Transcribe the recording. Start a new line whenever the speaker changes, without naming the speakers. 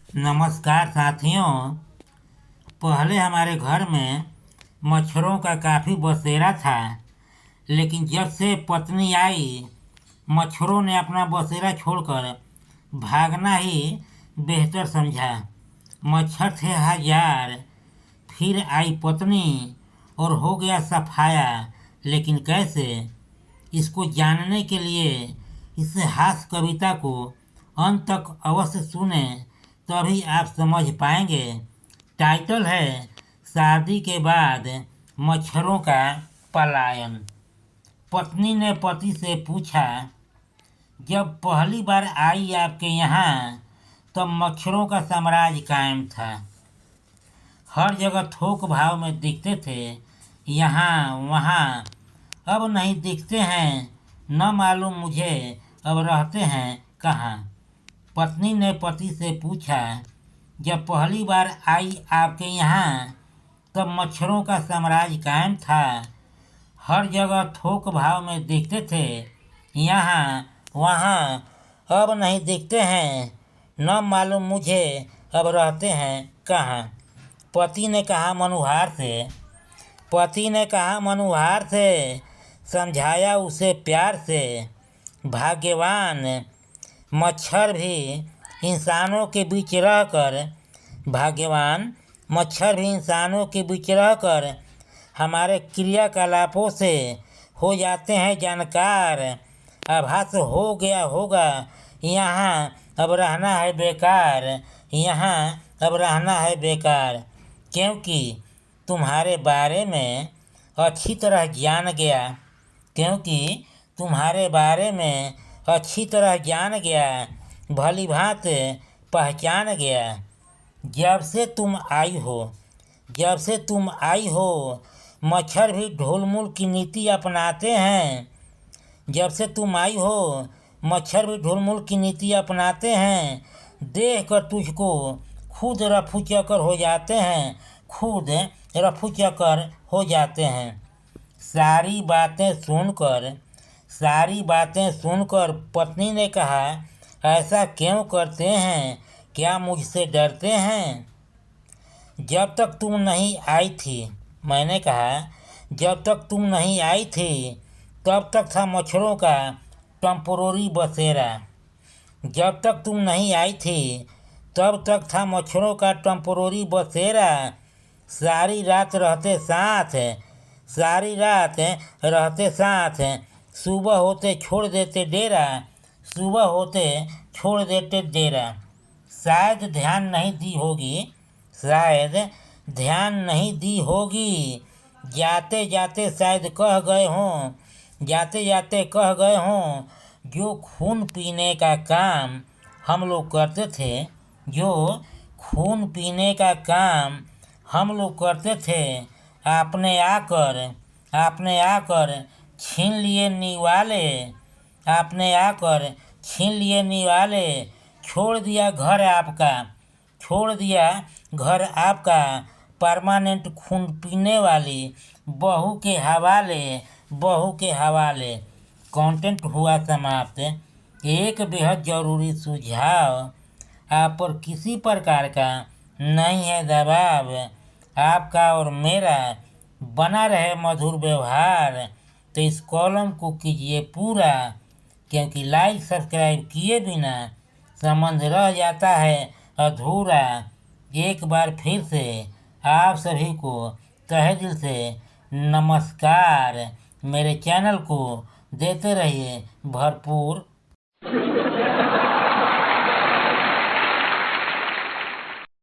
नमस्कार साथियों। पहले हमारे घर में मच्छरों का काफ़ी बसेरा था, लेकिन जब से पत्नी आई मच्छरों ने अपना बसेरा छोड़कर भागना ही बेहतर समझा। मच्छर थे हजार, फिर आई पत्नी और हो गया सफाया। लेकिन कैसे, इसको जानने के लिए इस हास्य कविता को अंत तक अवश्य सुने, तभी आप समझ पाएंगे। टाइटल है शादी के बाद मच्छरों का पलायन। पत्नी ने पति से पूछा, जब पहली बार आई आपके यहाँ तब मच्छरों का साम्राज्य कायम था। हर जगह थोक भाव में दिखते थे, यहाँ वहाँ। अब नहीं दिखते हैं, न मालूम मुझे अब रहते हैं कहाँ। पत्नी ने पति से पूछा, जब पहली बार आई आपके यहाँ तब मच्छरों का साम्राज्य कायम था। हर जगह थोक भाव में दिखते थे, यहाँ वहाँ। अब नहीं दिखते हैं, न मालूम मुझे अब रहते हैं कहाँ। पति ने कहा मनुहार से, समझाया उसे प्यार से। भाग्यवान मच्छर भी इंसानों के बीच रहकर हमारे क्रियाकलापों से हो जाते हैं जानकार। आभास हो गया होगा यहाँ अब रहना है बेकार, क्योंकि तुम्हारे बारे में अच्छी तरह जान गया, भली भांत पहचान गया। जब से तुम आई हो मच्छर भी ढोलमुल की नीति अपनाते हैं। देख कर तुझको खुद रफू चक्कर हो जाते हैं। सारी बातें सुनकर पत्नी ने कहा, ऐसा क्यों करते हैं, क्या मुझसे डरते हैं? जब तक तुम नहीं आई थी, मैंने कहा, जब तक तुम नहीं आई थी तब तक था मच्छरों का टेम्पोररी बसेरा। सारी रात रहते साथ, सुबह होते छोड़ देते डेरा। शायद ध्यान नहीं दी होगी, जाते जाते कह गए हों, जो खून पीने का काम हम लोग करते थे, आपने आकर छीन लिए निवाले। छोड़ दिया घर आपका परमानेंट खून पीने वाली बहू के हवाले। कंटेंट हुआ समाप्त। एक बेहद जरूरी सुझाव, आप पर किसी प्रकार का नहीं है दबाव। आपका और मेरा बना रहे मधुर व्यवहार, तो इस कॉलम को कीजिए पूरा, क्योंकि लाइक सब्सक्राइब किए बिना संबंध रह जाता है अधूरा। एक बार फिर से आप सभी को तहे दिल से नमस्कार। मेरे चैनल को देते रहिए भरपूर